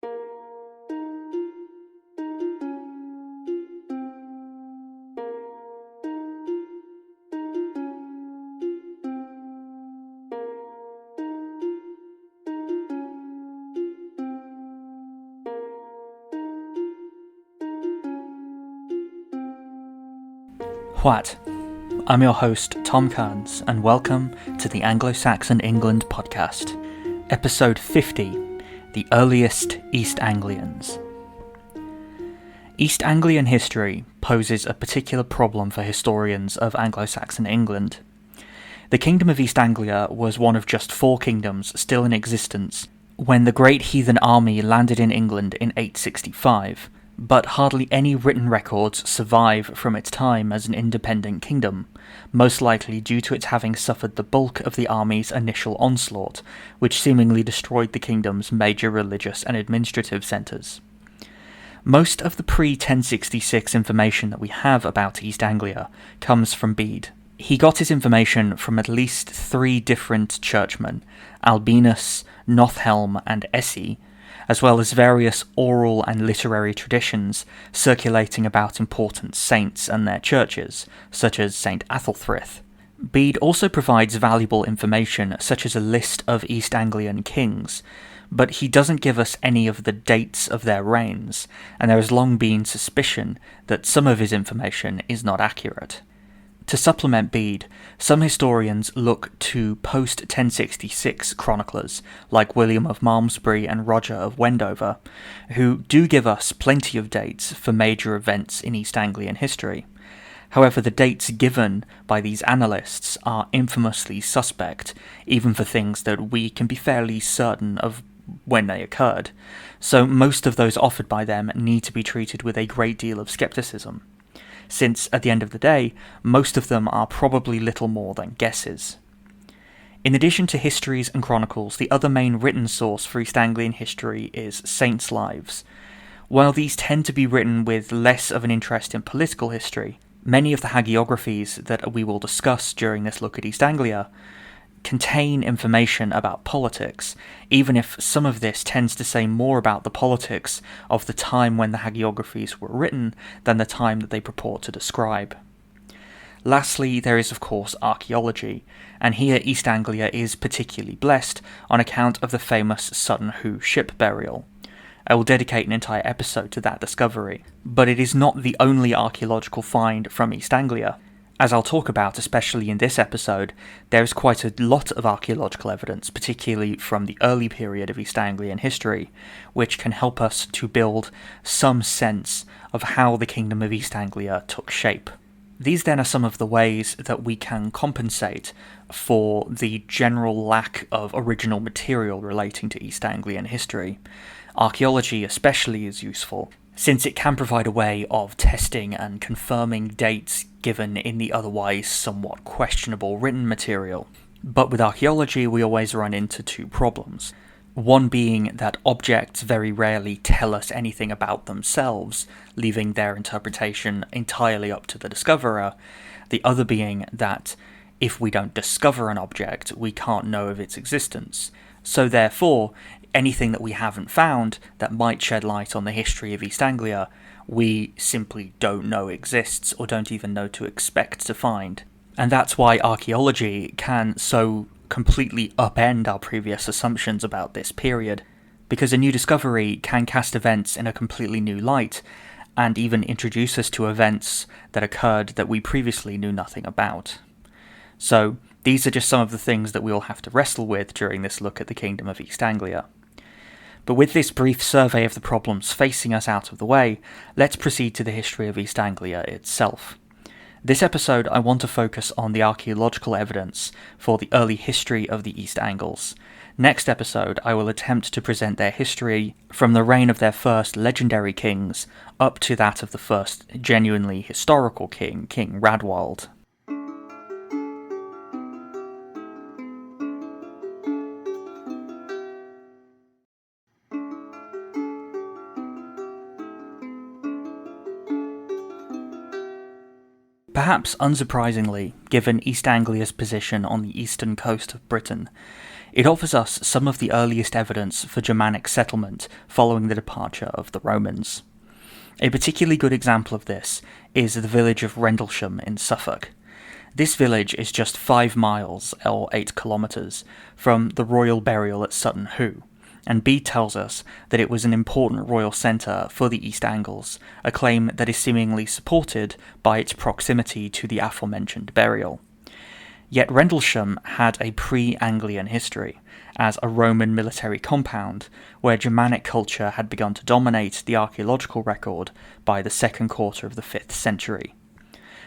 What? I'm your host, Tom Kearns, and welcome to the Anglo-Saxon England podcast, episode 50, The Earliest East Anglians. East Anglian history poses a particular problem for historians of Anglo-Saxon England. The Kingdom of East Anglia was one of just 4 kingdoms still in existence when the Great Heathen Army landed in England in 865, but hardly any written records survive from its time as an independent kingdom, most likely due to its having suffered the bulk of the army's initial onslaught, which seemingly destroyed the kingdom's major religious and administrative centres. Most of the pre-1066 information that we have about East Anglia comes from Bede. He got his information from at least 3 different churchmen, Albinus, Nothelm, and Esse, as well as various oral and literary traditions circulating about important saints and their churches, such as St. Athelfrith. Bede also provides valuable information such as a list of East Anglian kings, but he doesn't give us any of the dates of their reigns, and there has long been suspicion that some of his information is not accurate. To supplement Bede, some historians look to post-1066 chroniclers like William of Malmesbury and Roger of Wendover, who do give us plenty of dates for major events in East Anglian history. However, the dates given by these annalists are infamously suspect, even for things that we can be fairly certain of when they occurred, so most of those offered by them need to be treated with a great deal of skepticism, since, at the end of the day, most of them are probably little more than guesses. In addition to histories and chronicles, the other main written source for East Anglian history is saints' lives. While these tend to be written with less of an interest in political history, many of the hagiographies that we will discuss during this look at East Anglia contain information about politics, even if some of this tends to say more about the politics of the time when the hagiographies were written than the time that they purport to describe. Lastly, there is of course archaeology, and here East Anglia is particularly blessed on account of the famous Sutton Hoo ship burial. I will dedicate an entire episode to that discovery, but it is not the only archaeological find from East Anglia. As I'll talk about, especially in this episode, there is quite a lot of archaeological evidence, particularly from the early period of East Anglian history, which can help us to build some sense of how the Kingdom of East Anglia took shape. These then are some of the ways that we can compensate for the general lack of original material relating to East Anglian history. Archaeology especially is useful, since it can provide a way of testing and confirming dates given in the otherwise somewhat questionable written material. But with archaeology, we always run into 2 problems. One being that objects very rarely tell us anything about themselves, leaving their interpretation entirely up to the discoverer. The other being that if we don't discover an object, we can't know of its existence. So therefore, anything that we haven't found that might shed light on the history of East Anglia, we simply don't know exists or don't even know to expect to find. And that's why archaeology can so completely upend our previous assumptions about this period, because a new discovery can cast events in a completely new light, and even introduce us to events that occurred that we previously knew nothing about. So, these are just some of the things that we will have to wrestle with during this look at the Kingdom of East Anglia. But with this brief survey of the problems facing us out of the way, let's proceed to the history of East Anglia itself. This episode I want to focus on the archaeological evidence for the early history of the East Angles. Next episode I will attempt to present their history from the reign of their first legendary kings up to that of the first genuinely historical king, King Radwald. Perhaps unsurprisingly, given East Anglia's position on the eastern coast of Britain, It offers us some of the earliest evidence for Germanic settlement following the departure of the Romans. A particularly good example of this is the village of Rendlesham in Suffolk. This village is just 5 miles, or 8 kilometres, from the royal burial at Sutton Hoo, and Bede tells us that it was an important royal centre for the East Angles, a claim that is seemingly supported by its proximity to the aforementioned burial. Yet Rendlesham had a pre-Anglian history, as a Roman military compound, where Germanic culture had begun to dominate the archaeological record by the second quarter of the 5th century.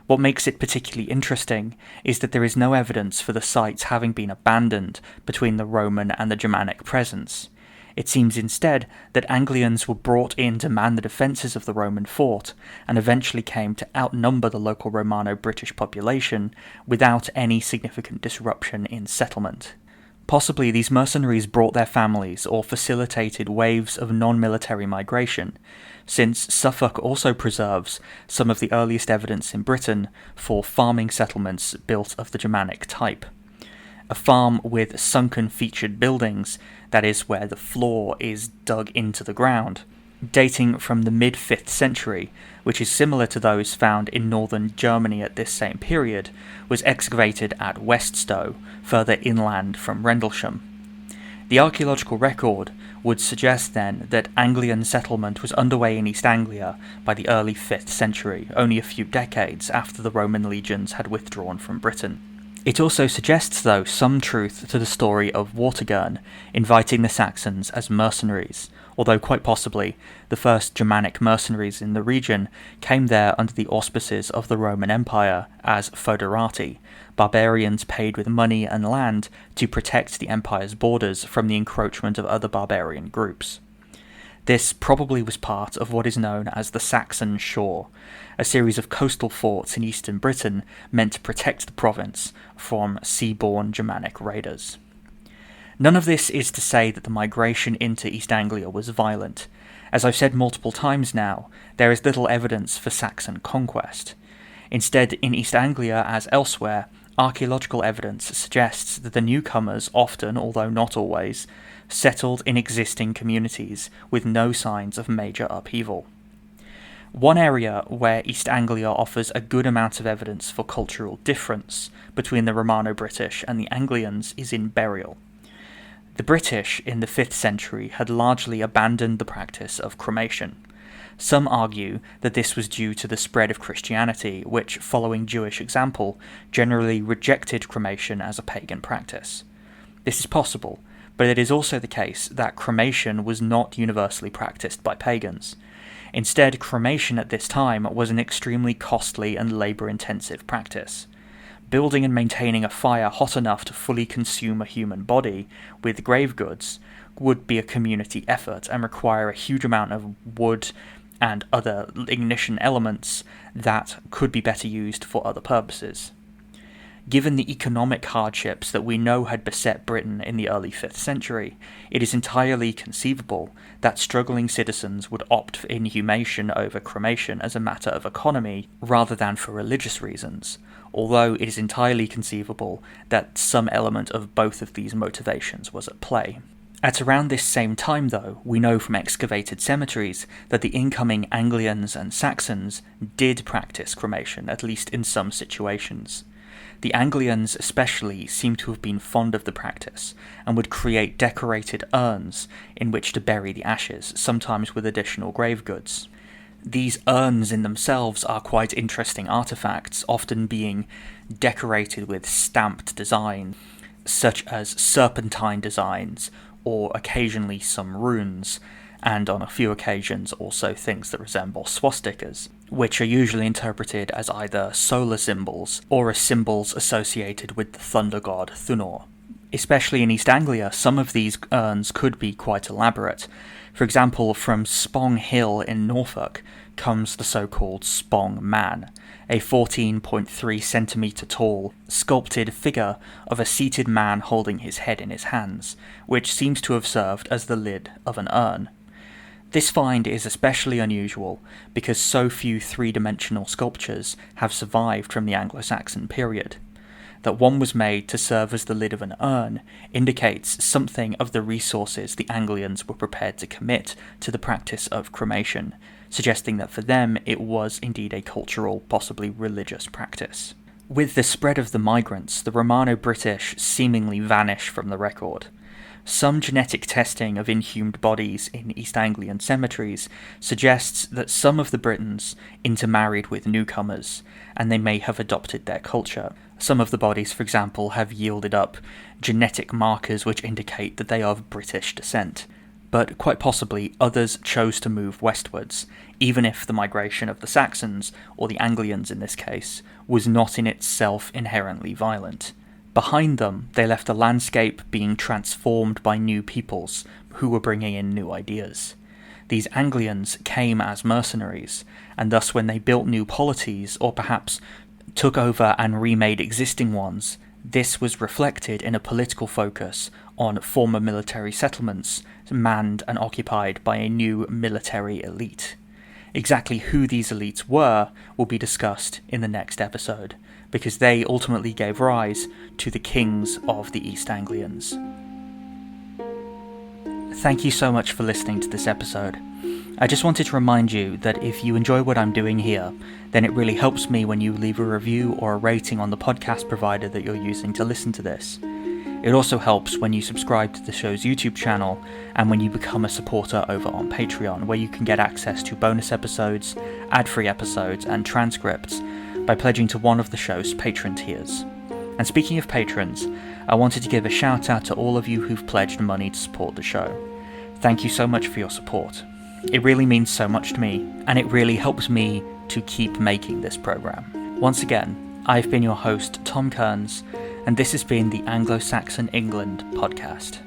What makes it particularly interesting is that there is no evidence for the sites having been abandoned between the Roman and the Germanic presence. It seems instead that Anglians were brought in to man the defences of the Roman fort, and eventually came to outnumber the local Romano-British population without any significant disruption in settlement. Possibly these mercenaries brought their families or facilitated waves of non-military migration, since Suffolk also preserves some of the earliest evidence in Britain for farming settlements built of the Germanic type. A farm with sunken featured buildings, that is, where the floor is dug into the ground, dating from the mid-5th century, which is similar to those found in northern Germany at this same period, was excavated at Weststow, further inland from Rendlesham. The archaeological record would suggest then that Anglian settlement was underway in East Anglia by the early 5th century, only a few decades after the Roman legions had withdrawn from Britain. It also suggests, though, some truth to the story of Vortigern inviting the Saxons as mercenaries, although quite possibly the first Germanic mercenaries in the region came there under the auspices of the Roman Empire as foederati, barbarians paid with money and land to protect the empire's borders from the encroachment of other barbarian groups. This probably was part of what is known as the Saxon Shore, a series of coastal forts in eastern Britain meant to protect the province from sea-borne Germanic raiders. None of this is to say that the migration into East Anglia was violent. As I've said multiple times now, there is little evidence for Saxon conquest. Instead, in East Anglia, as elsewhere, archaeological evidence suggests that the newcomers often, although not always, settled in existing communities with no signs of major upheaval. One area where East Anglia offers a good amount of evidence for cultural difference between the Romano-British and the Anglians is in burial. The British in the 5th century had largely abandoned the practice of cremation. Some argue that this was due to the spread of Christianity, which, following Jewish example, generally rejected cremation as a pagan practice. This is possible, but it is also the case that cremation was not universally practiced by pagans. Instead, cremation at this time was an extremely costly and labour-intensive practice. Building and maintaining a fire hot enough to fully consume a human body with grave goods would be a community effort and require a huge amount of wood and other ignition elements that could be better used for other purposes. Given the economic hardships that we know had beset Britain in the early 5th century, it is entirely conceivable that struggling citizens would opt for inhumation over cremation as a matter of economy rather than for religious reasons, although it is entirely conceivable that some element of both of these motivations was at play. At around this same time, though, we know from excavated cemeteries that the incoming Anglians and Saxons did practice cremation, at least in some situations. The Anglians especially seem to have been fond of the practice, and would create decorated urns in which to bury the ashes, sometimes with additional grave goods. These urns in themselves are quite interesting artifacts, often being decorated with stamped design, such as serpentine designs, or occasionally some runes, and on a few occasions also things that resemble swastikas, which are usually interpreted as either solar symbols or as symbols associated with the thunder god Thunor. Especially in East Anglia, some of these urns could be quite elaborate. For example, from Spong Hill in Norfolk comes the so-called Spong Man, a 14.3 centimetre tall, sculpted figure of a seated man holding his head in his hands, which seems to have served as the lid of an urn. This find is especially unusual because so few three-dimensional sculptures have survived from the Anglo-Saxon period. That one was made to serve as the lid of an urn indicates something of the resources the Anglians were prepared to commit to the practice of cremation, suggesting that for them it was indeed a cultural, possibly religious practice. With the spread of the migrants, the Romano-British seemingly vanish from the record. Some genetic testing of inhumed bodies in East Anglian cemeteries suggests that some of the Britons intermarried with newcomers, and they may have adopted their culture. Some of the bodies, for example, have yielded up genetic markers which indicate that they are of British descent. But quite possibly others chose to move westwards, even if the migration of the Saxons, or the Anglians in this case, was not in itself inherently violent. Behind them, they left a landscape being transformed by new peoples who were bringing in new ideas. These Anglians came as mercenaries, and thus when they built new polities, or perhaps took over and remade existing ones, this was reflected in a political focus on former military settlements manned and occupied by a new military elite. Exactly who these elites were will be discussed in the next episode, because they ultimately gave rise to the kings of the East Anglians. Thank you so much for listening to this episode. I just wanted to remind you that if you enjoy what I'm doing here, then it really helps me when you leave a review or a rating on the podcast provider that you're using to listen to this. It also helps when you subscribe to the show's YouTube channel and when you become a supporter over on Patreon, where you can get access to bonus episodes, ad-free episodes, and transcripts by pledging to one of the show's patron tiers. And speaking of patrons, I wanted to give a shout out to all of you who've pledged money to support the show. Thank you so much for your support. It really means so much to me, and it really helps me to keep making this program. Once again, I've been your host, Tom Kearns, and this has been the Anglo-Saxon England podcast.